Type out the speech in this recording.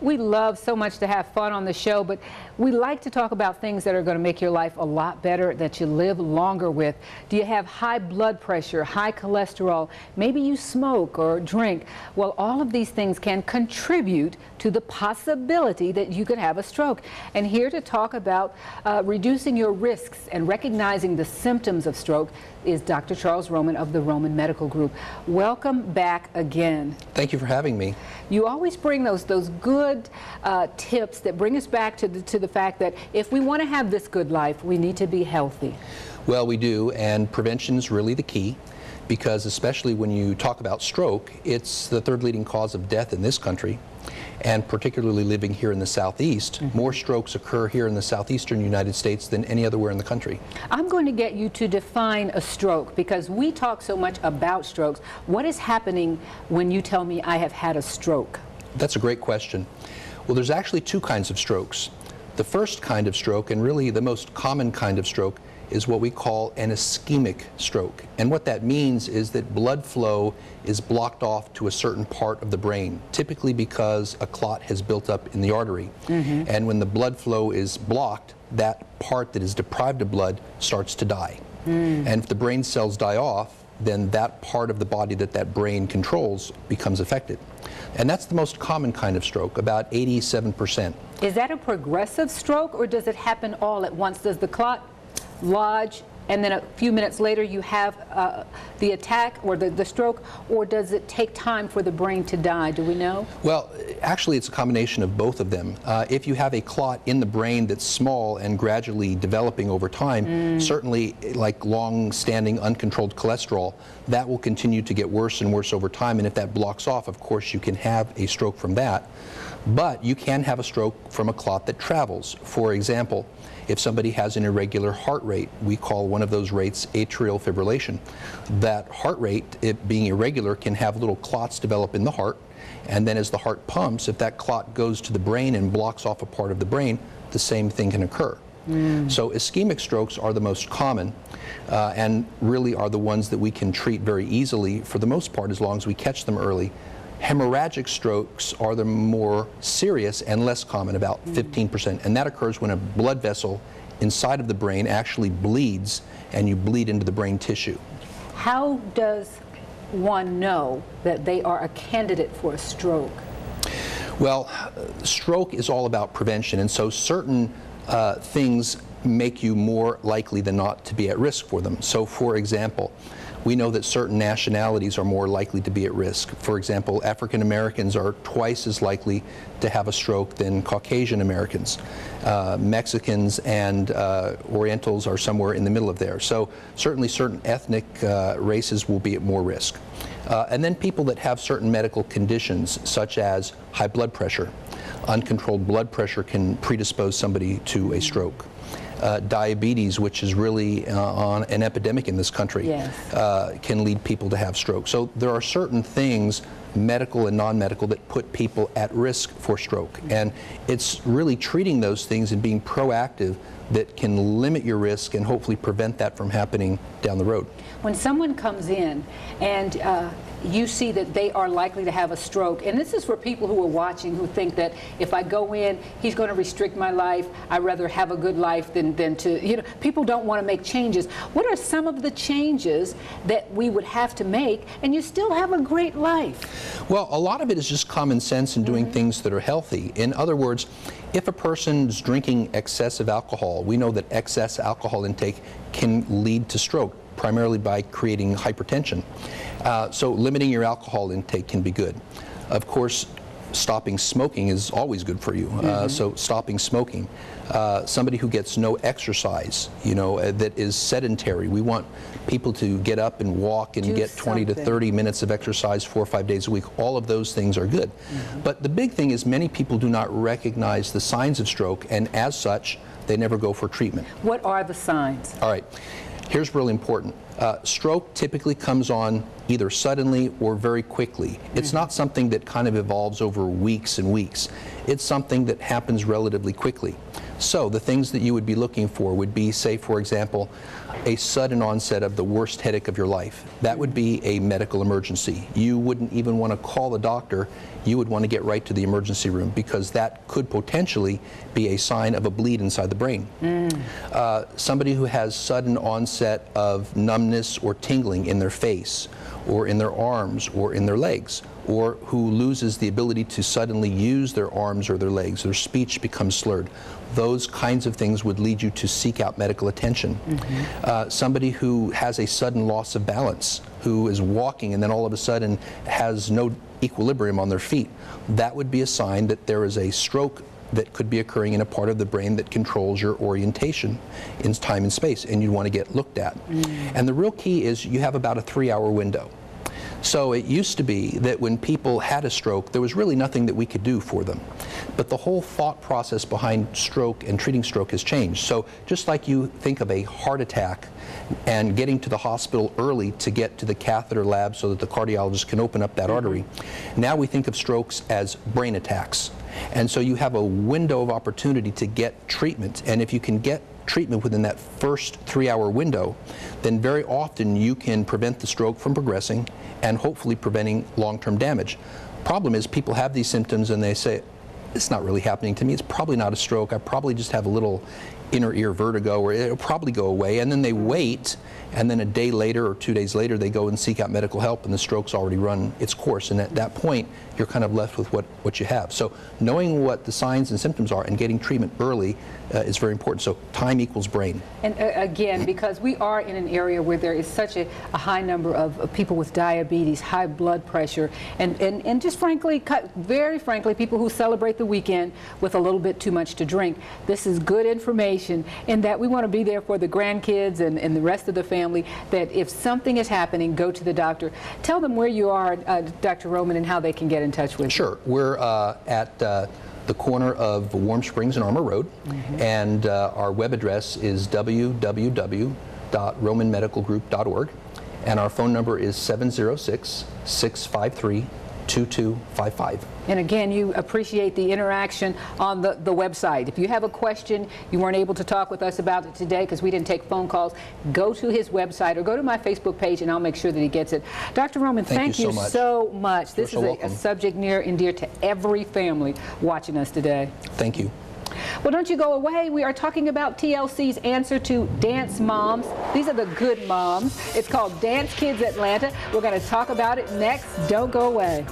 We love so much to have fun on the show, but we like to talk about things that are going to make your life a lot better, that you live longer with. Do you have high blood pressure, high cholesterol? Maybe you smoke or drink. Well, all of these things can contribute to the possibility that you could have a stroke. And here to talk about reducing your risks and recognizing the symptoms of stroke is Dr. Charles Roman of the Roman Medical Group. Welcome back again. Thank you for having me. You always bring those good tips that bring us back to the fact that if we want to have this good life, we need to be healthy. Well, we do, and prevention is really the key, because especially when you talk about stroke, it's the third leading cause of death in this country. And particularly living here in the Southeast, more strokes occur here in the southeastern United States than any other where in the country. I'm going to get you to define a stroke, because we talk so much about strokes. What is happening when you tell me I have had a stroke? That's a great question. Well, there's actually two kinds of strokes. The first kind of stroke, and really the most common kind of stroke, is what we call an ischemic stroke. And what that means is that blood flow is blocked off to a certain part of the brain, typically because a clot has built up in the artery. And when the blood flow is blocked, that part that is deprived of blood starts to die. And if the brain cells die off, then that part of the body that brain controls becomes affected. And that's the most common kind of stroke, about 87%. Is that a progressive stroke, or does it happen all at once? Does the clot lodge and then a few minutes later you have the attack or the stroke, or does it take time for the brain to die? Do we know? Well, actually it's a combination of both of them. If you have a clot in the brain that's small and gradually developing over time, certainly like long-standing uncontrolled cholesterol, that will continue to get worse and worse over time, and if that blocks off, of course you can have a stroke from that. But you can have a stroke from a clot that travels. For example, if somebody has an irregular heart rate, we call one of those rates atrial fibrillation. That heart rate, it being irregular, can have little clots develop in the heart, and then as the heart pumps, if that clot goes to the brain and blocks off a part of the brain, the same thing can occur. So ischemic strokes are the most common and really are the ones that we can treat very easily for the most part, as long as we catch them early. Hemorrhagic strokes are the more serious and less common, about 15%, and that occurs when a blood vessel inside of the brain actually bleeds and you bleed into the brain tissue. How does one know that they are a candidate for a stroke? Well, stroke is all about prevention, and so certain things make you more likely than not to be at risk for them. So for example, we know that certain nationalities are more likely to be at risk. For example, African Americans are twice as likely to have a stroke than Caucasian Americans. Mexicans and Orientals are somewhere in the middle of there. So certainly certain ethnic races will be at more risk. And then people that have certain medical conditions, such as high blood pressure. Uncontrolled blood pressure can predispose somebody to a stroke. Diabetes, which is really on an epidemic in this country, can lead people to have stroke. So there are certain things, medical and non-medical, that put people at risk for stroke. And it's really treating those things and being proactive that can limit your risk and hopefully prevent that from happening down the road. When someone comes in and you see that they are likely to have a stroke, and this is for people who are watching who think that if I go in, he's going to restrict my life, I'd rather have a good life than to, you know, people don't want to make changes. What are some of the changes that we would have to make and you still have a great life? Well, a lot of it is just common sense and doing things that are healthy. In other words, if a person's drinking excessive alcohol, we know that excess alcohol intake can lead to stroke, primarily by creating hypertension. So limiting your alcohol intake can be good. Of course, stopping smoking is always good for you. So stopping smoking. Somebody who gets no exercise, you know, that is sedentary. We want people to get up and walk and get 20 to 30 minutes of exercise 4 or 5 days a week. All of those things are good. But the big thing is many people do not recognize the signs of stroke, and as such, they never go for treatment. What are the signs? All right. Here's really important. Stroke typically comes on either suddenly or very quickly. It's not something that kind of evolves over weeks and weeks. It's something that happens relatively quickly. So the things that you would be looking for would be, say, for example, a sudden onset of the worst headache of your life. That would be a medical emergency. You wouldn't even want to call the doctor. You would want to get right to the emergency room because that could potentially be a sign of a bleed inside the brain. Somebody who has sudden onset of numbness or tingling in their face or in their arms or in their legs, or who loses the ability to suddenly use their arms or their legs, their speech becomes slurred. Those kinds of things would lead you to seek out medical attention. Somebody who has a sudden loss of balance, who is walking and then all of a sudden has no equilibrium on their feet, that would be a sign that there is a stroke that could be occurring in a part of the brain that controls your orientation in time and space, and you'd want to get looked at. And the real key is you have about a 3-hour window. So it used to be that when people had a stroke, there was really nothing that we could do for them. But the whole thought process behind stroke and treating stroke has changed. So just like you think of a heart attack and getting to the hospital early to get to the catheter lab so that the cardiologist can open up that artery, now we think of strokes as brain attacks. And so you have a window of opportunity to get treatment. And if you can get treatment within that first 3-hour window, then very often you can prevent the stroke from progressing and hopefully preventing long-term damage. Problem is, people have these symptoms and they say, it's not really happening to me, it's probably not a stroke, I probably just have a little inner ear vertigo, or it'll probably go away, and then they wait, and then a day later or 2 days later they go and seek out medical help and the stroke's already run its course, and at that point you're kind of left with what you have. So knowing what the signs and symptoms are and getting treatment early is very important. So time equals brain. And again, because we are in an area where there is such a high number of people with diabetes, high blood pressure, and just frankly, very frankly, people who celebrate the weekend with a little bit too much to drink. This is good information in that we want to be there for the grandkids and the rest of the family, that if something is happening, go to the doctor. Tell them where you are, Dr. Roman, and how they can get in touch with you. Sure. We're at the corner of Warm Springs and Armour Road, and our web address is www.romanmedicalgroup.org, and our phone number is 706-653-2255. And again, you appreciate the interaction on the website. If you have a question, you weren't able to talk with us about it today because we didn't take phone calls, go to his website or go to my Facebook page and I'll make sure that he gets it. Dr. Roman, thank you so much. This is a subject near and dear to every family watching us today. Thank you. Well, don't you go away. We are talking about TLC's answer to Dance Moms. These are the good moms. It's called Dance Kids Atlanta. We're going to talk about it next. Don't go away.